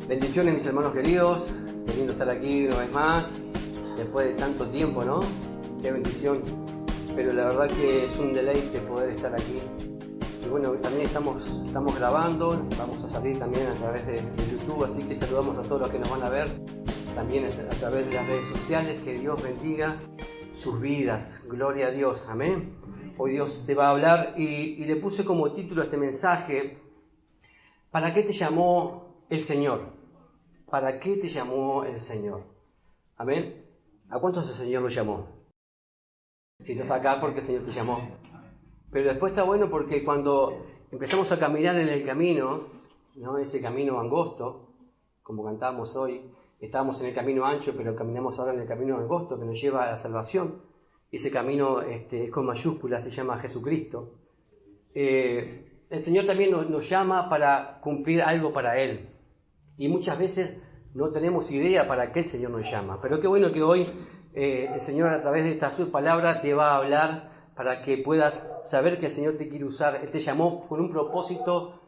Bendiciones, mis hermanos queridos, qué lindo estar aquí una vez más, después de tanto tiempo, ¿no? Qué bendición, pero la verdad que es un deleite poder estar aquí. Y bueno, también estamos grabando, vamos a salir también a través de YouTube, así que saludamos a todos los que nos van a ver, también a través de las redes sociales. Que Dios bendiga sus vidas, gloria a Dios, amén. Hoy Dios te va a hablar y le puse como título a este mensaje: ¿para qué te llamó el Señor? ¿Para qué te llamó el Señor? Amén. ¿A cuántos el Señor lo llamó? Si estás acá, porque el Señor te llamó. Pero después está bueno porque cuando empezamos a caminar en el camino, ¿no? Ese camino angosto, como cantamos hoy, estábamos en el camino ancho, pero caminamos ahora en el camino angosto que nos lleva a la salvación. Ese camino es con mayúsculas, se llama Jesucristo. El Señor también nos llama para cumplir algo para Él. Y muchas veces no tenemos idea para qué el Señor nos llama. Pero qué bueno que hoy el Señor, a través de estas sus palabras, te va a hablar para que puedas saber que el Señor te quiere usar. Él te llamó con un propósito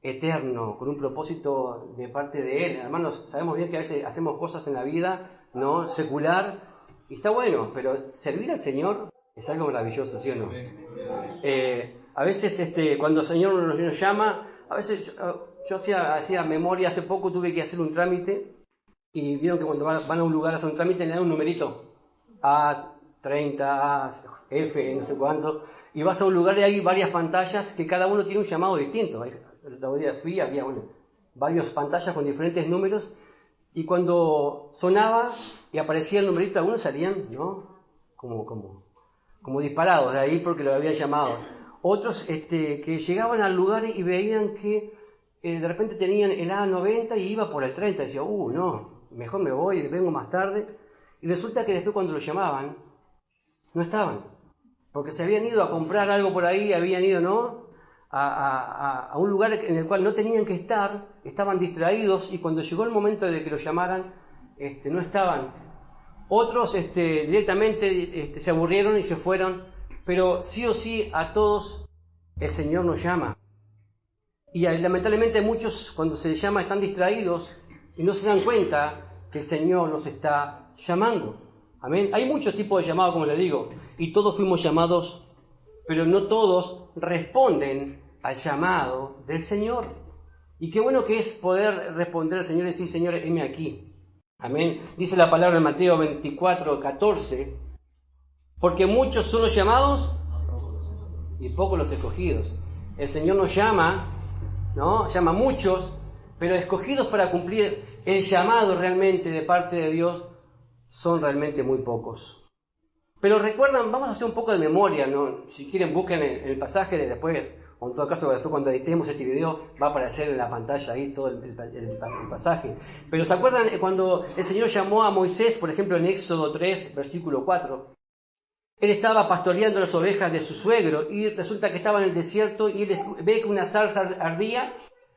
eterno, con un propósito de parte de Él. Hermanos, sabemos bien que a veces hacemos cosas en la vida, ¿no? Secular, y está bueno, pero servir al Señor es algo maravilloso, ¿sí o no? A veces cuando el Señor nos llama, a veces yo hacía memoria, hace poco tuve que hacer un trámite, y vieron que cuando van a un lugar a hacer un trámite le dan un numerito, A30, A, F, no sé cuánto, y vas a un lugar y hay varias pantallas que cada uno tiene un llamado distinto. El otro día fui, había varias pantallas con diferentes números, y cuando sonaba y aparecía el numerito, algunos salían, ¿no? Como disparados de ahí porque lo habían llamado. Otros que llegaban al lugar y veían que de repente tenían el A90 y iba por el 30. Decía, no, mejor me voy, vengo más tarde. Y resulta que después cuando lo llamaban, no estaban. Porque se habían ido a comprar algo por ahí, habían ido, ¿no? A un lugar en el cual no tenían que estar, estaban distraídos, y cuando llegó el momento de que lo llamaran, no estaban. Otros directamente se aburrieron y se fueron, pero sí o sí a todos el Señor nos llama. Y lamentablemente muchos, cuando se les llama, están distraídos y no se dan cuenta que el Señor nos está llamando. Amén. Hay muchos tipos de llamados, como les digo, y todos fuimos llamados, pero no todos responden al llamado del Señor. Y qué bueno que es poder responder al Señor y decir, Señor, heme aquí. Amén. Dice la palabra en Mateo 24:14, porque muchos son los llamados y pocos los escogidos. El Señor nos llama, ¿no? Llama a muchos, pero escogidos para cumplir el llamado realmente de parte de Dios son realmente muy pocos. Pero recuerdan, vamos a hacer un poco de memoria, ¿no? Si quieren busquen el pasaje de después, o en todo caso después cuando editemos este video va a aparecer en la pantalla ahí todo el pasaje. Pero ¿se acuerdan cuando el Señor llamó a Moisés, por ejemplo en Éxodo 3, versículo 4? Él estaba pastoreando las ovejas de su suegro y resulta que estaba en el desierto y él ve que una zarza ardía,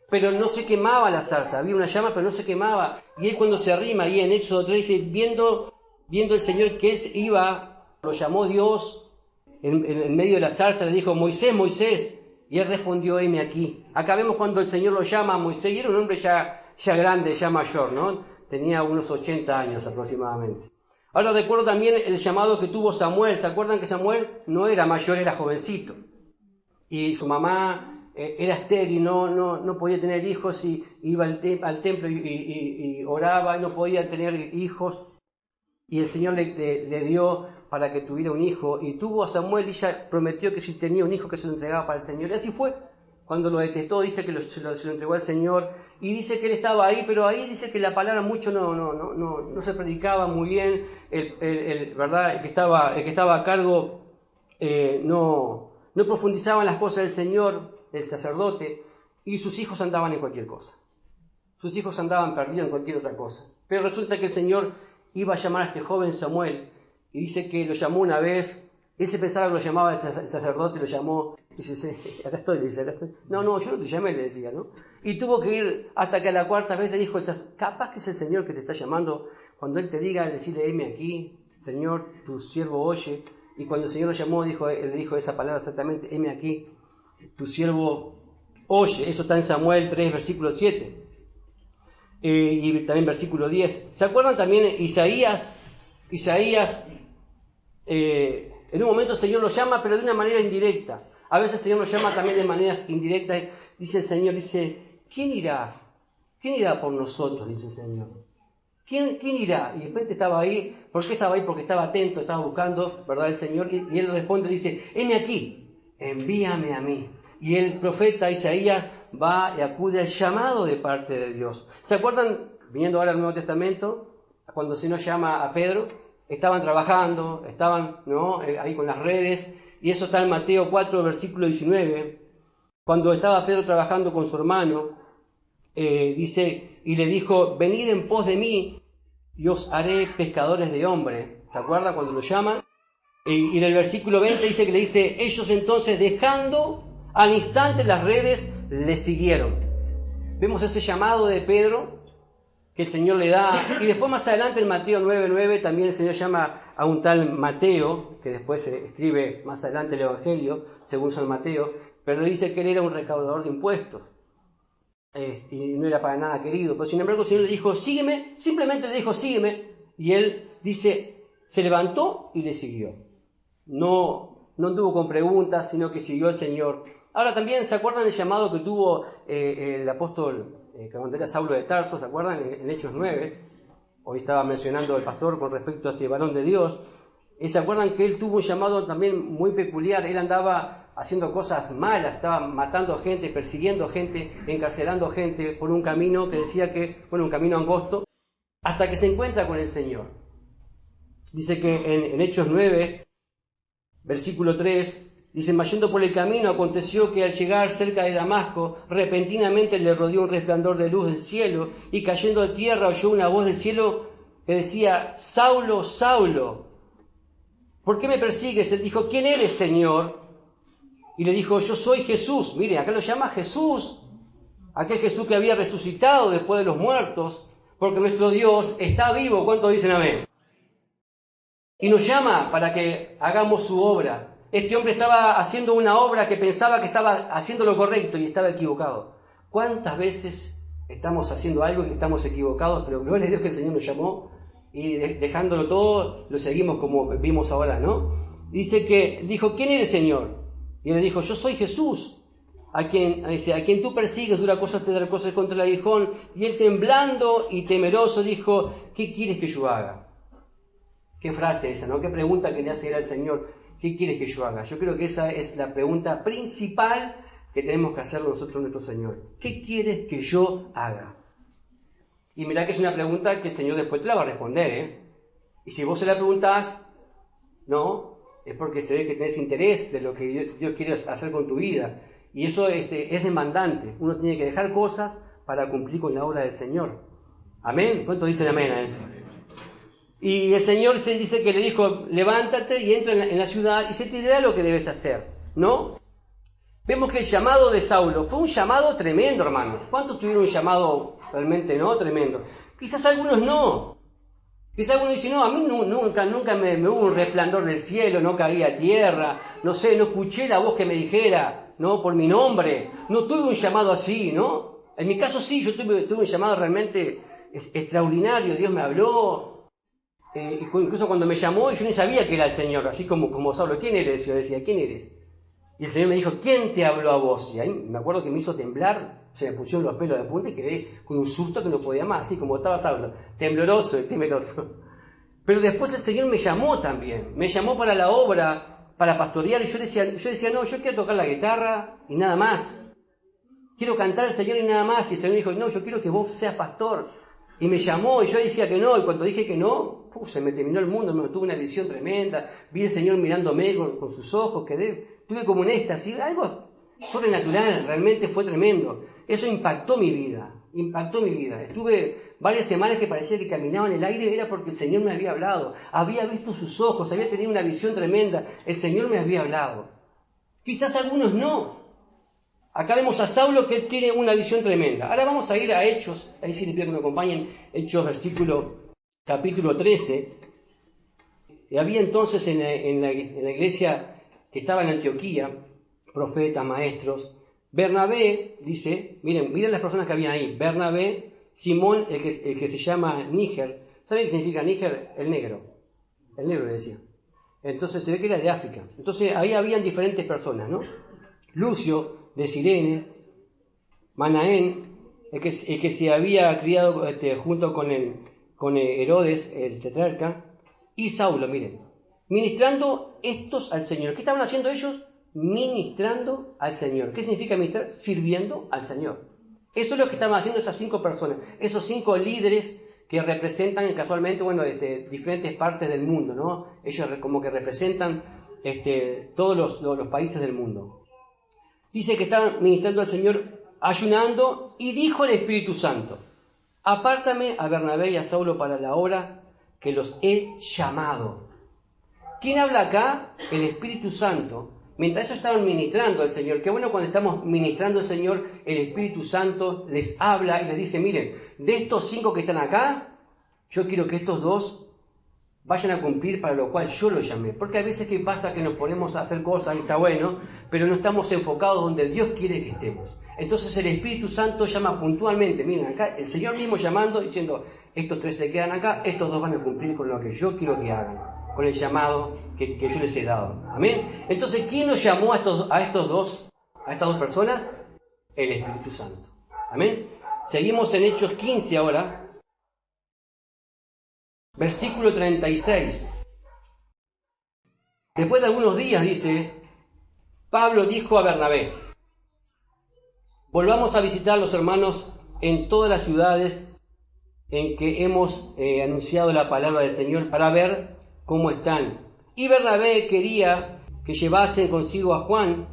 pero no se quemaba la zarza. Había una llama, pero no se quemaba. Y él cuando se arrima, ahí en Éxodo 3, dice, viendo el Señor que él iba, lo llamó Dios en medio de la zarza, le dijo, Moisés, Moisés. Y él respondió, heme aquí. Acá vemos cuando el Señor lo llama a Moisés, y era un hombre ya grande, ya mayor, ¿no? Tenía unos 80 años aproximadamente. Ahora recuerdo también el llamado que tuvo Samuel. ¿Se acuerdan que Samuel no era mayor, era jovencito? Y su mamá era estéril, no podía tener hijos, y iba al templo y oraba, y no podía tener hijos. Y el Señor le dio para que tuviera un hijo, y tuvo a Samuel, y ella prometió que si tenía un hijo que se lo entregaba para el Señor. Y así fue. Cuando lo detestó, dice que se lo entregó al Señor, y dice que él estaba ahí, pero ahí dice que la palabra mucho no se predicaba muy bien. ¿Verdad? El que estaba a cargo no profundizaba en las cosas del Señor, el sacerdote, y sus hijos andaban en cualquier cosa. Sus hijos andaban perdidos en cualquier otra cosa. Pero resulta que el Señor iba a llamar a este joven Samuel, y dice que lo llamó una vez. Él se pensaba que lo llamaba el sacerdote, lo llamó, y dice, acá estoy, le dice, acá estoy. No, yo no te llamé, le decía, ¿no? Y tuvo que ir hasta que a la cuarta vez le dijo, capaz que es el Señor que te está llamando. Cuando Él te diga, decirle, heme aquí, Señor, tu siervo oye. Y cuando el Señor lo llamó, Él le dijo esa palabra exactamente, heme aquí, tu siervo oye. Eso está en Samuel 3, versículo 7. y también versículo 10. ¿Se acuerdan también Isaías? En un momento el Señor lo llama, pero de una manera indirecta. A veces el Señor lo llama también de maneras indirectas. Dice el Señor, ¿quién irá? ¿Quién irá por nosotros? Dice el Señor. ¿Quién irá? Y de repente estaba ahí. ¿Por qué estaba ahí? Porque estaba atento, estaba buscando, ¿verdad? El Señor. Y Él responde, dice, heme aquí, envíame a mí. Y el profeta Isaías va y acude al llamado de parte de Dios. ¿Se acuerdan, viniendo ahora al Nuevo Testamento, cuando el Señor llama a Pedro? Estaban trabajando, estaban, ¿no?, ahí con las redes, y eso está en Mateo 4, versículo 19. Cuando estaba Pedro trabajando con su hermano, dice, y le dijo, venid en pos de mí, y os haré pescadores de hombres. ¿Se acuerdan cuando lo llaman? Y en el versículo 20 dice que le dice, ellos entonces dejando al instante las redes, le siguieron. Vemos ese llamado de Pedro que el Señor le da, y después más adelante en Mateo 9:9 también el Señor llama a un tal Mateo, que después se escribe más adelante el Evangelio, según San Mateo, pero dice que él era un recaudador de impuestos, y no era para nada querido, pero sin embargo el Señor le dijo, sígueme, simplemente le dijo, sígueme, y él dice, se levantó y le siguió. No anduvo con preguntas, sino que siguió al Señor. Ahora también, ¿se acuerdan del llamado que tuvo el apóstol cuando era Saulo de Tarso? ¿Se acuerdan? En Hechos 9. Hoy estaba mencionando el pastor con respecto a este varón de Dios. ¿Se acuerdan que él tuvo un llamado también muy peculiar? Él andaba haciendo cosas malas, estaba matando gente, persiguiendo gente, encarcelando gente por un camino que decía que, un camino angosto, hasta que se encuentra con el Señor. Dice que en Hechos 9, versículo 3, dice, mas yendo por el camino, aconteció que al llegar cerca de Damasco, repentinamente le rodeó un resplandor de luz del cielo, y cayendo a tierra oyó una voz del cielo que decía, Saulo, Saulo, ¿por qué me persigues? Él dijo, ¿quién eres, Señor? Y le dijo, yo soy Jesús. Miren, acá lo llama Jesús, aquel Jesús que había resucitado después de los muertos, porque nuestro Dios está vivo. ¿Cuántos dicen amén? Y nos llama para que hagamos su obra. Este hombre estaba haciendo una obra que pensaba que estaba haciendo lo correcto y estaba equivocado. ¿Cuántas veces estamos haciendo algo y estamos equivocados? Pero gloria a Dios que el Señor nos llamó y dejándolo todo, lo seguimos como vimos ahora, ¿no? Dice que dijo, ¿quién eres, Señor? Y él le dijo, yo soy Jesús, a quien tú persigues, dura cosas te dará cosas contra el aguijón. Y él temblando y temeroso dijo, ¿qué quieres que yo haga? Qué frase esa, ¿no? Qué pregunta que le hace él al Señor. ¿Qué quieres que yo haga? Yo creo que esa es la pregunta principal que tenemos que hacer nosotros a nuestro Señor. ¿Qué quieres que yo haga? Y mirá que es una pregunta que el Señor después te la va a responder, ¿eh? Y si vos se la preguntás, ¿no? Es porque se ve que tenés interés de lo que Dios quiere hacer con tu vida. Y eso es demandante. Uno tiene que dejar cosas para cumplir con la obra del Señor. ¿Amén? ¿Cuántos dicen amén a eso? Y el Señor se dice que le dijo, levántate y entra en la ciudad y se te dirá lo que debes hacer, ¿no? Vemos que el llamado de Saulo fue un llamado tremendo, hermano. ¿Cuántos tuvieron un llamado realmente, no? Tremendo. Quizás algunos no. Quizás algunos dicen, no, a mí nunca me hubo un resplandor del cielo, no caía a tierra, no sé, no escuché la voz que me dijera, ¿no? Por mi nombre. No tuve un llamado así, ¿no? En mi caso sí, yo tuve un llamado realmente extraordinario. Dios me habló. Incluso cuando me llamó, yo no sabía que era el Señor, así como Saulo, ¿quién eres? Yo decía, ¿quién eres? Y el Señor me dijo, ¿quién te habló a vos? Y ahí me acuerdo que me hizo temblar, se me pusieron los pelos de punta y quedé con un susto que no podía más, así como estaba Saulo, tembloroso y temeroso. Pero después el Señor me llamó también, me llamó para la obra, para pastorear, y yo decía, no, yo quiero tocar la guitarra y nada más. Quiero cantar al Señor y nada más. Y el Señor me dijo, no, yo quiero que vos seas pastor. Y me llamó y yo decía que no, y cuando dije que no, se me terminó el mundo, me tuve una visión tremenda, vi al Señor mirándome con sus ojos, tuve como un éxtasis, algo sobrenatural, realmente fue tremendo. Eso impactó mi vida. Estuve varias semanas que parecía que caminaba en el aire, era porque el Señor me había hablado, había visto sus ojos, había tenido una visión tremenda, el Señor me había hablado. Quizás algunos no. Acá vemos a Saulo que tiene una visión tremenda. Ahora vamos a ir a Hechos, ahí sí les pido que me acompañen, Hechos capítulo 13. Y había entonces en la iglesia que estaba en Antioquía, profetas, maestros. Bernabé, dice, miren las personas que había ahí. Bernabé, Simón, el que se llama Níger. ¿Saben qué significa Níger? El negro le decía. Entonces se ve que era de África. Entonces ahí habían diferentes personas, ¿no? Lucio, de Cirene, Manaén, el que se había criado junto con Herodes, el tetrarca, y Saulo, miren, ministrando estos al Señor. ¿Qué estaban haciendo ellos? Ministrando al Señor. ¿Qué significa ministrar? Sirviendo al Señor. Eso es lo que estaban haciendo esas 5 personas, esos 5 líderes que representan casualmente, diferentes partes del mundo, ¿no? Ellos como que representan todos los países del mundo. Dice que estaban ministrando al Señor, ayunando, y dijo el Espíritu Santo: apártame a Bernabé y a Saulo para la obra que los he llamado. ¿Quién habla acá? El Espíritu Santo. Mientras ellos estaban ministrando al Señor, qué bueno cuando estamos ministrando al Señor, el Espíritu Santo les habla y les dice: miren, de estos 5 que están acá, yo quiero que estos 2 vayan a cumplir para lo cual yo los llamé. Porque a veces, ¿qué pasa? Que nos ponemos a hacer cosas y está bueno, pero no estamos enfocados donde Dios quiere que estemos. Entonces el Espíritu Santo llama puntualmente. Miren, acá el Señor mismo llamando, diciendo: estos 3 se quedan acá, estos 2 van a cumplir con lo que yo quiero que hagan, con el llamado que yo les he dado. Amén. Entonces, ¿quién nos llamó a estas dos personas? El Espíritu Santo. Amén. Seguimos en Hechos 15 ahora. Versículo 36. Después de algunos días, dice, Pablo dijo a Bernabé: volvamos a visitar a los hermanos en todas las ciudades en que hemos anunciado la palabra del Señor para ver cómo están. Y Bernabé quería que llevasen consigo a Juan,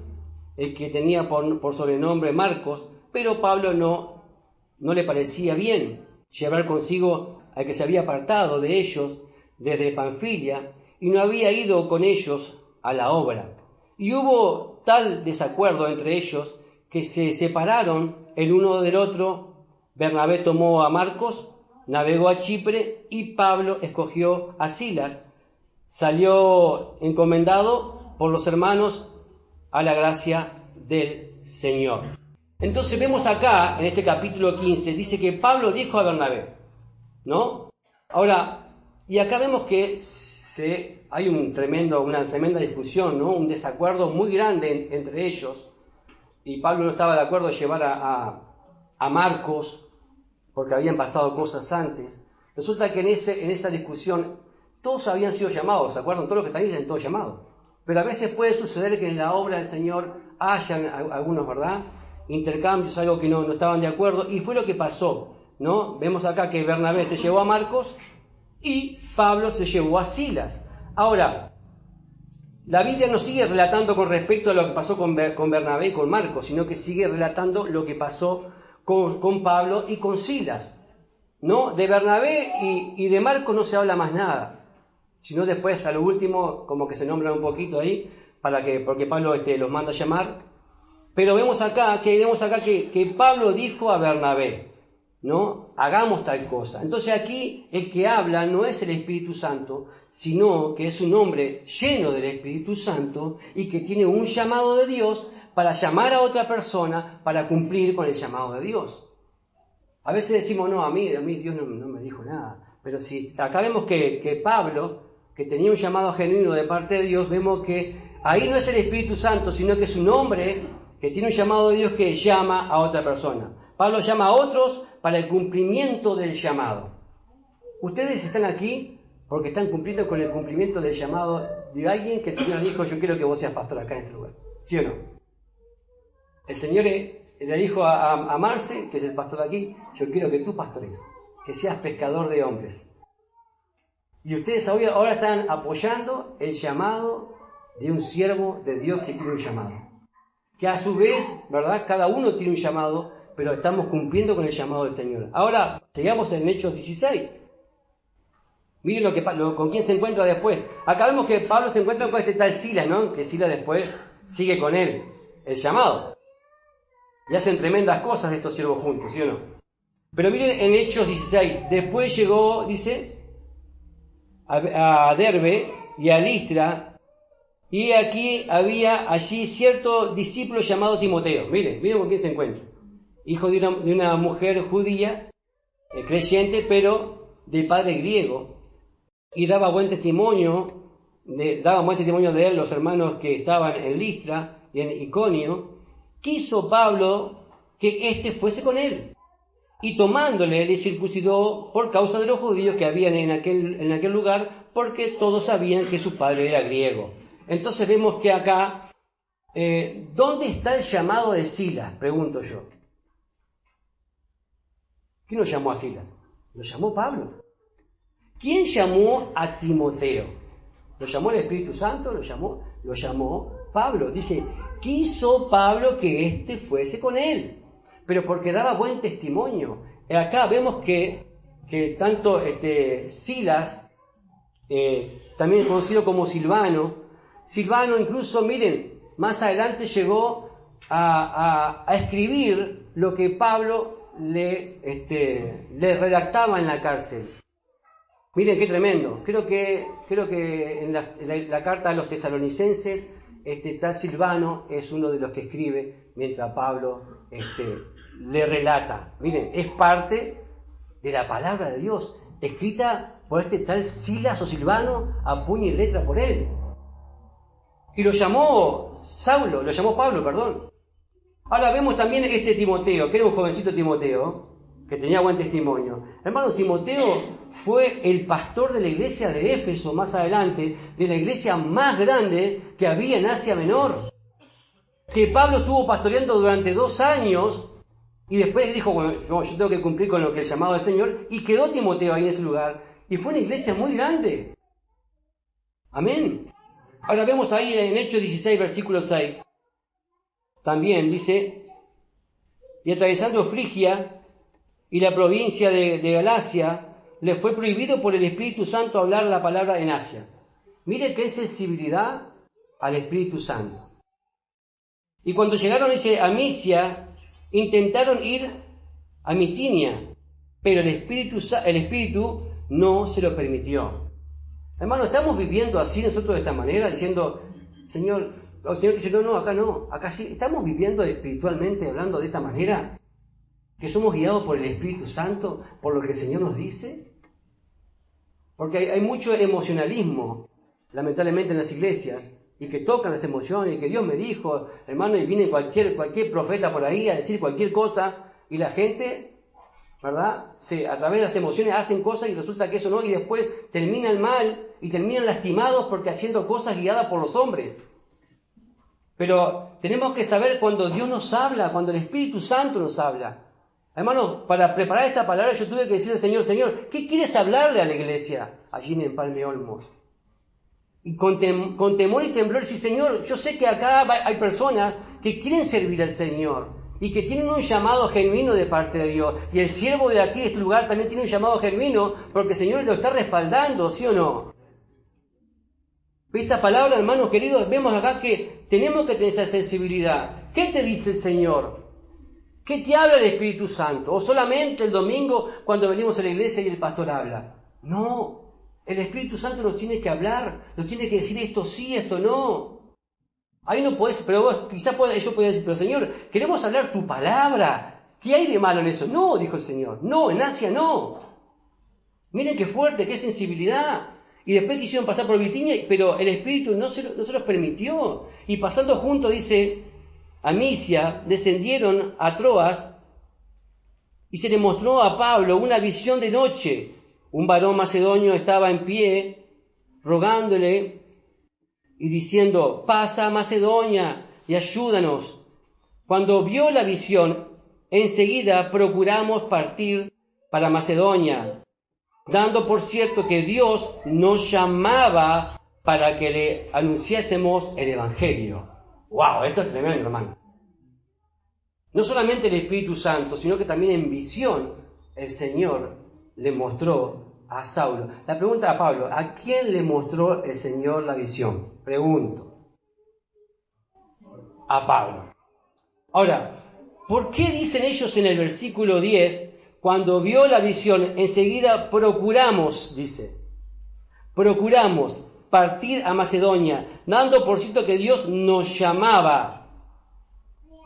el que tenía por sobrenombre Marcos, pero Pablo no le parecía bien llevar consigo al que se había apartado de ellos desde Panfilia y no había ido con ellos a la obra. Y hubo tal desacuerdo entre ellos que se separaron el uno del otro. Bernabé tomó a Marcos, navegó a Chipre, y Pablo escogió a Silas. Salió encomendado por los hermanos a la gracia del Señor. Entonces vemos acá, en este capítulo 15, dice que Pablo dijo a Bernabé, ¿no? Ahora, y acá vemos que hay una tremenda discusión, ¿no? Un desacuerdo muy grande entre ellos, y Pablo no estaba de acuerdo en llevar a Marcos, porque habían pasado cosas antes. Resulta que en esa discusión todos habían sido llamados, ¿se acuerdan? Todos los que están ahí han todos llamados. Pero a veces puede suceder que en la obra del Señor hayan algunos, ¿verdad?, intercambios, algo que no estaban de acuerdo, y fue lo que pasó, ¿no? Vemos acá que Bernabé se llevó a Marcos y Pablo se llevó a Silas. Ahora, la Biblia no sigue relatando con respecto a lo que pasó con Bernabé y con Marcos, sino que sigue relatando lo que pasó con Pablo y con Silas, ¿no? De Bernabé y de Marcos no se habla más nada, sino después a lo último como que se nombran un poquito ahí, porque Pablo los manda a llamar. Pero vemos acá que Pablo dijo a Bernabé, ¿no? Hagamos tal cosa. Entonces aquí el que habla no es el Espíritu Santo, sino que es un hombre lleno del Espíritu Santo y que tiene un llamado de Dios para llamar a otra persona para cumplir con el llamado de Dios. A veces decimos: no, a mí Dios no me dijo nada. Pero si acá vemos que Pablo, que tenía un llamado genuino de parte de Dios, vemos que ahí no es el Espíritu Santo, sino que es un hombre que tiene un llamado de Dios que llama a otra persona. Pablo llama a otros para el cumplimiento del llamado. Ustedes están aquí porque están cumpliendo con el cumplimiento del llamado de alguien que el Señor dijo: yo quiero que vos seas pastor acá en este lugar. ¿Sí o no? El Señor le dijo a Marce, que es el pastor de aquí: yo quiero que tú pastores, que seas pescador de hombres. Y ustedes ahora están apoyando el llamado de un siervo de Dios que tiene un llamado. Que a su vez, ¿verdad?, cada uno tiene un llamado, pero estamos cumpliendo con el llamado del Señor. Ahora, sigamos en Hechos 16. Miren con quién se encuentra después. Acá vemos que Pablo se encuentra con este tal Silas, ¿no? Que Silas después sigue con él el llamado. Y hacen tremendas cosas estos siervos juntos, ¿sí o no? Pero miren en Hechos 16. Después llegó, dice, a Derbe y a Listra, y aquí había allí cierto discípulo llamado Timoteo. Miren con quién se encuentra. Hijo de una mujer judía, creyente, pero de padre griego, y daba buen testimonio de él los hermanos que estaban en Listra y en Iconio. Quiso Pablo que éste fuese con él, y tomándole le circuncidó por causa de los judíos que habían en aquel lugar, porque todos sabían que su padre era griego. Entonces vemos que acá, ¿dónde está el llamado de Silas? Pregunto yo. ¿Quién lo llamó a Silas? Lo llamó Pablo. ¿Quién llamó a Timoteo? ¿Lo llamó el Espíritu Santo? ¿Lo llamó Pablo? Dice, quiso Pablo que éste fuese con él, pero porque daba buen testimonio. Acá vemos que tanto Silas, también conocido como Silvano incluso, miren, más adelante llegó a escribir lo que Pablo le redactaba en la cárcel. Miren qué tremendo. Creo que en la carta a los tesalonicenses, tal Silvano es uno de los que escribe mientras Pablo le relata. Miren, es parte de la palabra de Dios, escrita por tal Silas o Silvano a puño y letra por él. Y lo llamó Pablo, perdón. Ahora vemos también Timoteo, que era un jovencito Timoteo, que tenía buen testimonio. Hermano, Timoteo fue el pastor de la iglesia de Éfeso más adelante, de la iglesia más grande que había en Asia Menor, que Pablo estuvo pastoreando durante 2 años, y después dijo, bueno, yo tengo que cumplir con lo que el llamado del Señor, y quedó Timoteo ahí en ese lugar, y fue una iglesia muy grande. Amén. Ahora vemos ahí en Hechos 16, versículo 6, también dice, y atravesando Frigia y la provincia de Galacia, le fue prohibido por el Espíritu Santo hablar la palabra en Asia. Mire qué sensibilidad al Espíritu Santo. Y cuando llegaron a Misia, intentaron ir a Mitinia, pero el Espíritu no se lo permitió. Hermano, estamos viviendo así nosotros de esta manera, diciendo, Señor, el Señor dice, no, acá sí, estamos viviendo espiritualmente, hablando de esta manera, que somos guiados por el Espíritu Santo, por lo que el Señor nos dice. Porque hay mucho emocionalismo, lamentablemente, en las iglesias, y que tocan las emociones, y que Dios me dijo, hermano, y viene cualquier profeta por ahí a decir cualquier cosa, y la gente, ¿verdad? A través de las emociones hacen cosas y resulta que eso no, y después terminan mal, y terminan lastimados porque haciendo cosas guiadas por los hombres. Pero tenemos que saber cuando Dios nos habla, cuando el Espíritu Santo nos habla. Hermanos, para preparar esta palabra yo tuve que decirle al Señor, ¿qué quieres hablarle a la iglesia allí en Empalme Olmos? Y con temor y temblor, sí, Señor, yo sé que acá hay personas que quieren servir al Señor y que tienen un llamado genuino de parte de Dios. Y el siervo de aquí, de este lugar, también tiene un llamado genuino porque el Señor lo está respaldando, ¿sí o no? Esta palabra, hermanos queridos, vemos acá que tenemos que tener esa sensibilidad. ¿Qué te dice el Señor? ¿Qué te habla el Espíritu Santo? ¿O solamente el domingo cuando venimos a la iglesia y el pastor habla? No, el Espíritu Santo nos tiene que hablar, nos tiene que decir esto sí, esto no. Ahí no puedes, pero vos quizás yo podía decir, pero Señor, queremos hablar tu palabra. ¿Qué hay de malo en eso? No, dijo el Señor. No, en Asia no. Miren qué fuerte, qué sensibilidad. Y después quisieron pasar por Bitinia, pero el Espíritu no se los permitió. Y pasando juntos, dice, a Misia, descendieron a Troas y se le mostró a Pablo una visión de noche. Un varón macedonio estaba en pie, rogándole y diciendo, pasa a Macedonia y ayúdanos. Cuando vio la visión, enseguida procuramos partir para Macedonia, dando por cierto que Dios nos llamaba para que le anunciásemos el Evangelio. ¡Wow! Esto es tremendo, hermano. No solamente el Espíritu Santo, sino que también en visión el Señor le mostró a Saulo. La pregunta a Pablo, ¿a quién le mostró el Señor la visión? Pregunto. A Pablo. Ahora, ¿por qué dicen ellos en el versículo 10, cuando vio la visión, enseguida procuramos, dice, procuramos partir a Macedonia, dando por cierto que Dios nos llamaba?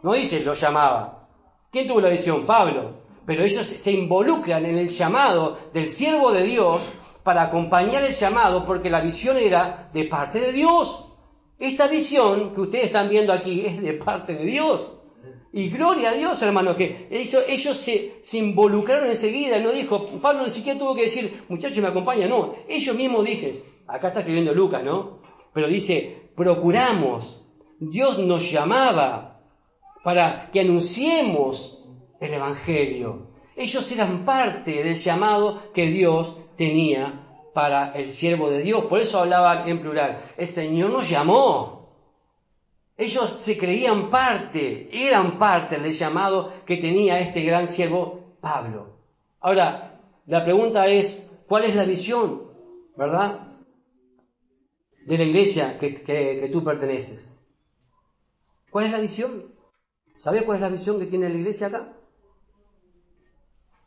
No dice lo llamaba. ¿Quién tuvo la visión? Pablo. pero ellos se involucran en el llamado del siervo de Dios para acompañar el llamado, porque la visión era de parte de Dios. Esta visión que ustedes están viendo aquí es de parte de Dios. Y gloria a Dios, hermanos, que ellos se involucraron enseguida. No dijo, Pablo ni siquiera tuvo que decir, muchachos, me acompañan. No, ellos mismos dicen, acá está escribiendo Lucas, ¿no? Pero dice, procuramos, Dios nos llamaba para que anunciemos el Evangelio. Ellos eran parte del llamado que Dios tenía para el siervo de Dios. Por eso hablaban en plural. El Señor nos llamó. Ellos se creían parte, eran parte del llamado que tenía este gran siervo Pablo. Ahora, la pregunta es, ¿cuál es la visión, verdad, de la iglesia que tú perteneces? ¿Cuál es la visión? ¿Sabes cuál es la visión que tiene la iglesia acá?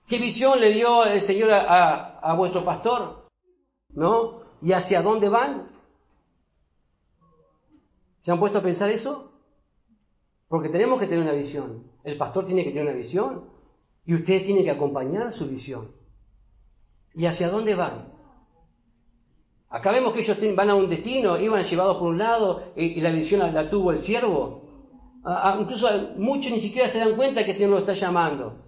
¿Qué visión le dio el Señor a vuestro pastor? ¿No? ¿Y hacia dónde van? ¿Se han puesto a pensar eso? Porque tenemos que tener una visión. El pastor tiene que tener una visión. Y ustedes tienen que acompañar su visión. ¿Y hacia dónde van? Acá vemos que ellos van a un destino, iban llevados por un lado y la visión la tuvo el siervo. Incluso muchos ni siquiera se dan cuenta que el Señor lo está llamando.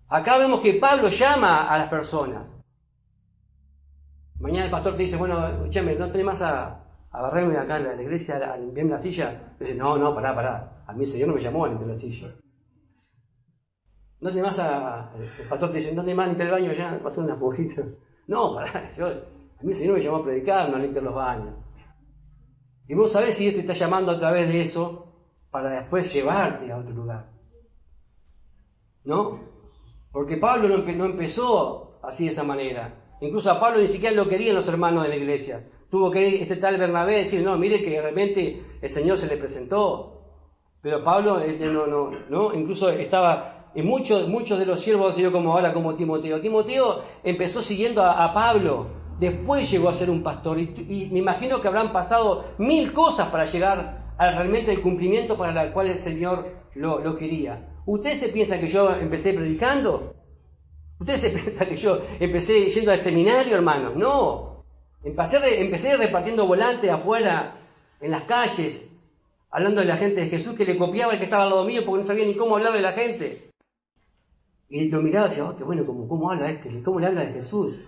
Acá vemos que Pablo llama a las personas. Mañana el pastor te dice, bueno, escúchame, ¿no tenés más a barrerme acá en la iglesia, a limpiarme la silla? Dice, no, pará. A mí el Señor no me llamó a limpiar la silla. ¿No tenés más el pastor te dice, ¿no tenés más a limpiar el baño ya? Pasó una pujita. No, pará, a mí el Señor me llamó a predicar, no a limpiar los baños. Y vos sabés si Dios te está llamando a través de eso para después llevarte a otro lugar. ¿No? Porque Pablo no empezó así de esa manera. Incluso a Pablo ni siquiera lo querían los hermanos de la iglesia. Tuvo que ir este tal Bernabé decir, no, mire que realmente el Señor se le presentó. Pero Pablo no, incluso estaba en muchos de los siervos del Señor, como ahora como Timoteo. Timoteo empezó siguiendo a Pablo, después llegó a ser un pastor y me imagino que habrán pasado 1000 cosas para llegar a realmente el cumplimiento para el cual el Señor lo quería. ¿Ustedes se piensan que yo empecé predicando? ¿Ustedes se piensan que yo empecé yendo al seminario, hermanos? No. Empecé repartiendo volantes afuera, en las calles, hablando de la gente de Jesús, que le copiaba el que estaba al lado mío porque no sabía ni cómo hablarle a la gente. Y lo miraba y decía, qué bueno, ¿cómo habla este? ¿Cómo le habla de Jesús?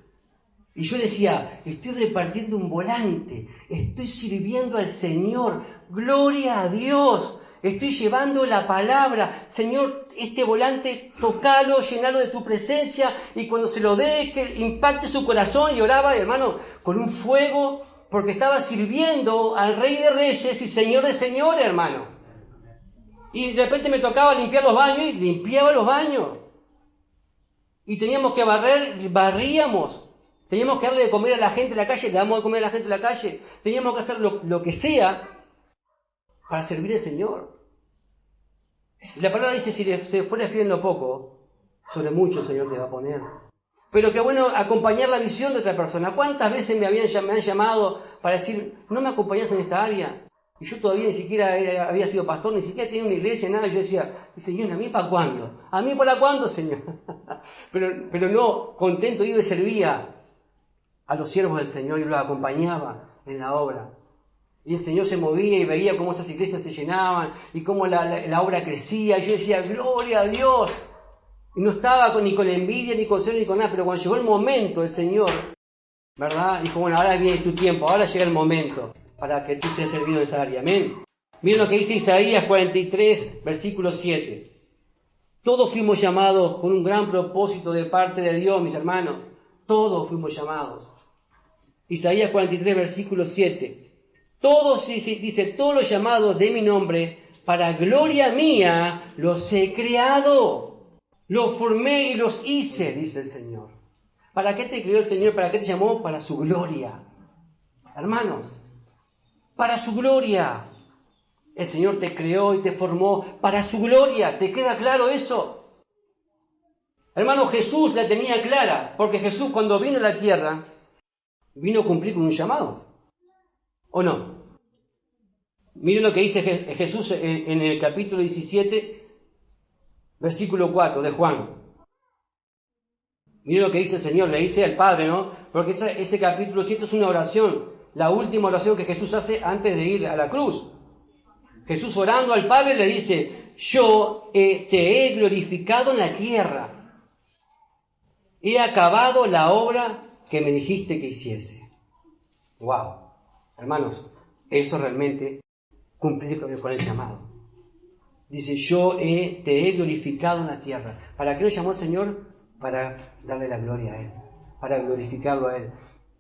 Y yo decía, estoy repartiendo un volante, estoy sirviendo al Señor, gloria a Dios. Estoy llevando la palabra. Señor, este volante, tocalo, llenalo de tu presencia, y cuando se lo dé, que impacte su corazón. Y oraba, hermano, con un fuego, porque estaba sirviendo al Rey de Reyes y Señor de Señores, hermano. Y de repente me tocaba limpiar los baños, y limpiaba los baños. Y teníamos que barríamos. Teníamos que darle de comer a la gente en la calle, le damos de comer a la gente en la calle. Teníamos que hacer lo que sea para servir al Señor. Y la palabra dice, si se fuera fiel en lo poco, sobre mucho el Señor te va a poner. Pero qué bueno acompañar la visión de otra persona. ¿Cuántas veces me han llamado para decir, no me acompañás en esta área? Y yo todavía ni siquiera había sido pastor, ni siquiera tenía una iglesia, nada. Y yo decía, Señor, ¿a mí para cuándo? ¿A mí para cuándo, Señor? pero no, contento iba y servía a los siervos del Señor y los acompañaba en la obra. Y el Señor se movía y veía cómo esas iglesias se llenaban y cómo la obra crecía. Y yo decía, gloria a Dios. Y no estaba ni con envidia, ni con celo, ni con nada. Pero cuando llegó el momento, el Señor, ¿verdad? Dijo, bueno, ahora viene tu tiempo, ahora llega el momento para que tú seas servido en esa área. Amén. Miren lo que dice Isaías 43, versículo 7. Todos fuimos llamados con un gran propósito de parte de Dios, mis hermanos. Todos fuimos llamados. Isaías 43, versículo 7. Todos, dice, todos los llamados de mi nombre, para gloria mía, los he creado. Los formé y los hice, dice el Señor. ¿Para qué te creó el Señor? ¿Para qué te llamó? Para su gloria. Hermanos, para su gloria. El Señor te creó y te formó para su gloria. ¿Te queda claro eso? Hermano, Jesús la tenía clara, porque Jesús cuando vino a la tierra, vino a cumplir con un llamado. ¿O no? Miren lo que dice Jesús en el capítulo 17, versículo 4 de Juan. Miren lo que dice el Señor, le dice al Padre, ¿no? Porque ese capítulo 7 es una oración, la última oración que Jesús hace antes de ir a la cruz. Jesús orando al Padre le dice, yo te he glorificado en la tierra. He acabado la obra que me dijiste que hiciese. ¡Wow! Hermanos, eso realmente cumplir con el llamado. Dice, te he glorificado en la tierra. ¿Para qué lo llamó el Señor? Para darle la gloria a Él, para glorificarlo a Él.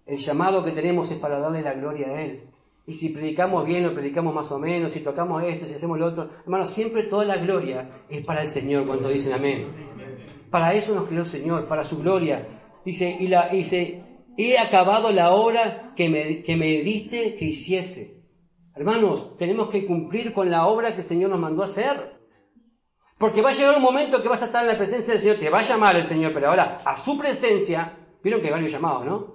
El llamado que tenemos es para darle la gloria a Él. Y si predicamos bien o predicamos más o menos, si tocamos esto, si hacemos lo otro, hermanos, siempre toda la gloria es para el Señor, cuando dicen amén. Para eso nos creó el Señor, para su gloria. Dice, he acabado la obra que me diste que hiciese. Hermanos, tenemos que cumplir con la obra que el Señor nos mandó a hacer. Porque va a llegar un momento que vas a estar en la presencia del Señor, te va a llamar el Señor, pero ahora a su presencia, vieron que hay varios llamados, ¿no?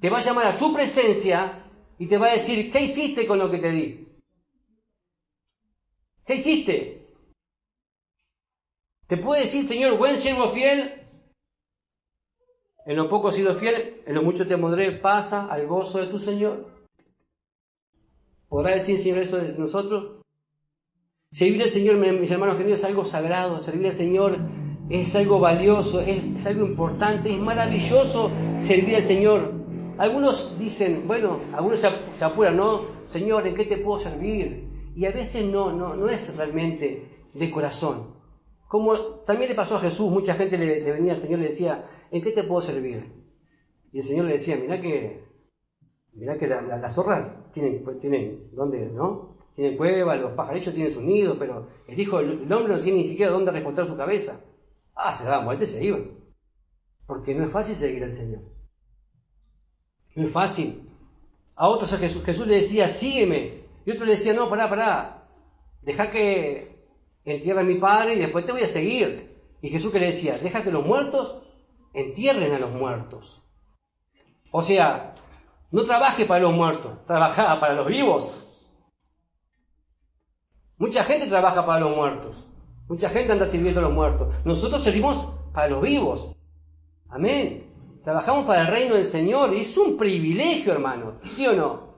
Te va a llamar a su presencia y te va a decir, ¿qué hiciste con lo que te di? ¿Qué hiciste? Te puede decir, Señor, buen siervo fiel, en lo poco has sido fiel, en lo mucho te pondré, pasa al gozo de tu Señor. ¿Podrá decir, Señor, eso de nosotros? Servir al Señor, mis hermanos queridos, es algo sagrado. Servir al Señor es algo valioso, es algo importante, es maravilloso servir al Señor. Algunos dicen, bueno, algunos se apuran, ¿no? Señor, ¿en qué te puedo servir? Y a veces no es realmente de corazón. Como también le pasó a Jesús, mucha gente le venía al Señor y le decía, ¿en qué te puedo servir? Y el Señor le decía, mirá que las zorras tienen ¿dónde, no? Tienen cueva, los pajarillos tienen sus nidos, pero el hombre no tiene ni siquiera dónde recostar su cabeza. Se daban vuelta y se iban. Porque no es fácil seguir al Señor. No es fácil. A otros Jesús le decía, sígueme. Y otro le decía, no, pará. Deja que entierre a mi padre y después te voy a seguir. Y Jesús que le decía, deja que los muertos entierren a los muertos. O sea, no trabaje para los muertos, trabaja para los vivos. Mucha gente trabaja para los muertos. Mucha gente anda sirviendo a los muertos. Nosotros servimos para los vivos. Amén. Trabajamos para el reino del Señor. Y es un privilegio, hermano. ¿Sí o no?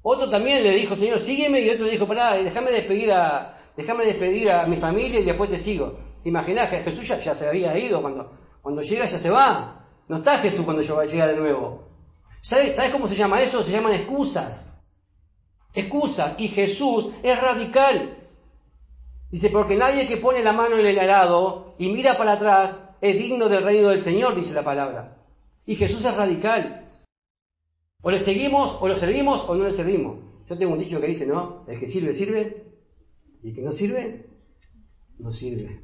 Otro también le dijo, Señor, sígueme. Y otro le dijo, pará, déjame despedir a mi familia y después te sigo. ¿Te imaginás que Jesús ya se había ido? Cuando llega ya se va. No está Jesús cuando llega de nuevo. ¿Sabes cómo se llama eso? Se llaman excusas. Excusa, y Jesús es radical. Dice, porque nadie que pone la mano en el arado y mira para atrás es digno del reino del Señor, dice la palabra. Y Jesús es radical. O le seguimos, o lo servimos, o no le servimos. Yo tengo un dicho que dice, ¿no? El que sirve, sirve, y el que no sirve, no sirve.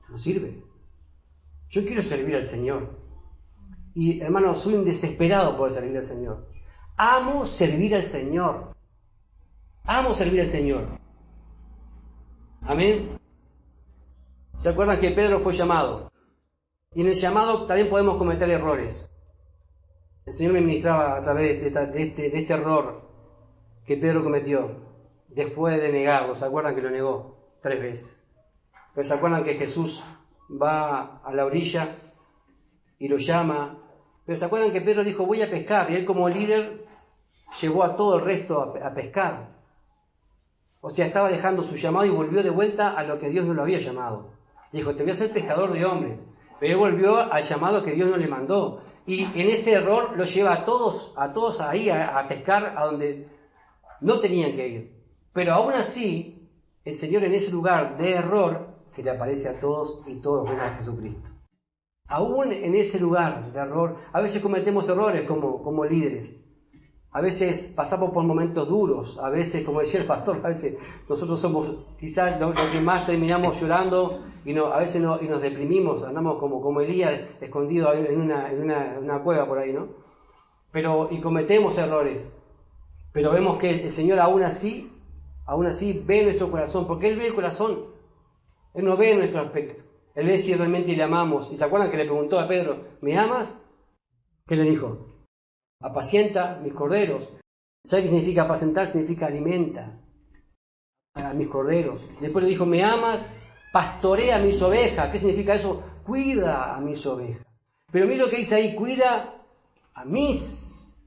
No sirve. Yo quiero servir al Señor. Y, hermano, soy un desesperado por servir al Señor. Amo servir al Señor. Amo servir al Señor. Amén. ¿Se acuerdan que Pedro fue llamado? Y en el llamado también podemos cometer errores. El Señor me ministraba a través de este error que Pedro cometió después de negarlo. ¿Se acuerdan que lo negó 3 veces? Pero ¿se acuerdan que Jesús va a la orilla y lo llama? Pero ¿se acuerdan que Pedro dijo, voy a pescar? Y él como líder llevó a todo el resto a pescar. O sea, estaba dejando su llamado y volvió de vuelta a lo que Dios no lo había llamado. Dijo, te voy a hacer pescador de hombres. Pero él volvió al llamado que Dios no le mandó. Y en ese error lo lleva a todos ahí a pescar a donde no tenían que ir. Pero aún así, el Señor en ese lugar de error se le aparece a todos y todos ven a Jesucristo. Aún en ese lugar de error, a veces cometemos errores como líderes. A veces pasamos por momentos duros, a veces, como decía el pastor, a veces nosotros somos quizás los que más terminamos llorando y nos deprimimos, andamos como Elías escondido en una cueva por ahí, ¿no? Y cometemos errores, pero vemos que el Señor aún así ve nuestro corazón, porque Él ve el corazón, Él no ve nuestro aspecto, Él ve si realmente le amamos. ¿Y se acuerdan que le preguntó a Pedro, ¿me amas? ¿Qué le dijo? Apacienta mis corderos. ¿Sabe qué significa apacentar? Significa alimenta a mis corderos. Después le dijo, ¿me amas? Pastorea mis ovejas. ¿Qué significa eso? cuida a mis ovejas. Pero mira lo que dice ahí, cuida a mis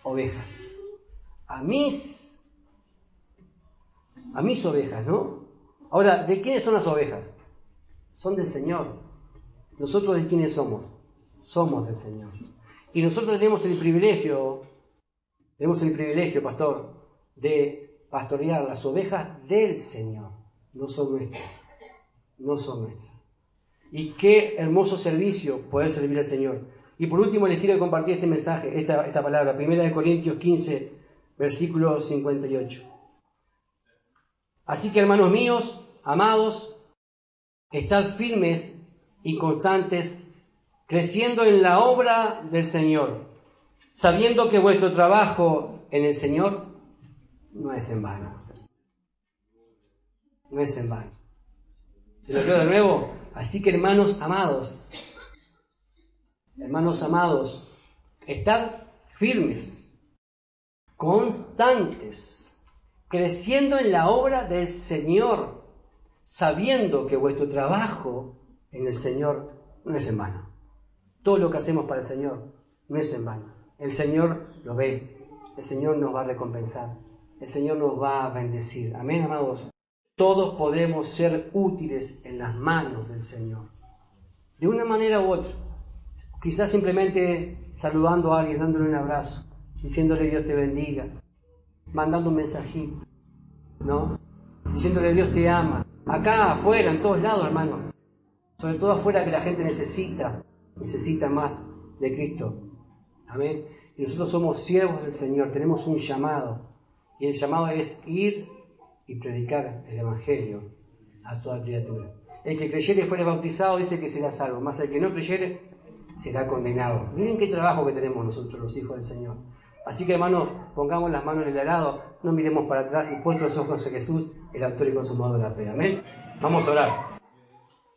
ovejas. A mis ovejas, ¿no? Ahora, ¿de quiénes son las ovejas? Son del Señor. ¿Nosotros de quiénes somos? Somos del Señor. Y nosotros tenemos el privilegio, pastor, de pastorear las ovejas del Señor. No son nuestras. No son nuestras. Y qué hermoso servicio poder servir al Señor. Y por último les quiero compartir este mensaje, esta palabra, 1 Corintios 15, versículo 58. Así que, hermanos míos, amados, estad firmes y constantes, creciendo en la obra del Señor, sabiendo que vuestro trabajo en el Señor no es en vano. No es en vano. Se lo leo de nuevo. Así que, hermanos amados, estad firmes, constantes, creciendo en la obra del Señor, sabiendo que vuestro trabajo en el Señor no es en vano. Todo lo que hacemos para el Señor no es en vano. El Señor lo ve, el Señor nos va a recompensar, el Señor nos va a bendecir. Amén, amados. Todos podemos ser útiles en las manos del Señor, de una manera u otra. Quizás simplemente saludando a alguien, dándole un abrazo, diciéndole Dios te bendiga, mandando un mensajito, ¿no? Diciéndole Dios te ama. Acá, afuera, en todos lados, hermano. Sobre todo afuera, que la gente necesita más de Cristo. Amén. Y nosotros somos siervos del Señor, tenemos un llamado. Y el llamado es ir y predicar el Evangelio a toda criatura. El que creyere y fuere bautizado dice que será salvo, mas el que no creyere será condenado. Miren qué trabajo que tenemos nosotros, los hijos del Señor. Así que, hermanos, pongamos las manos en el arado, no miremos para atrás y puestos los ojos en Jesús, el autor y consumador de la fe. Amén. Vamos a orar.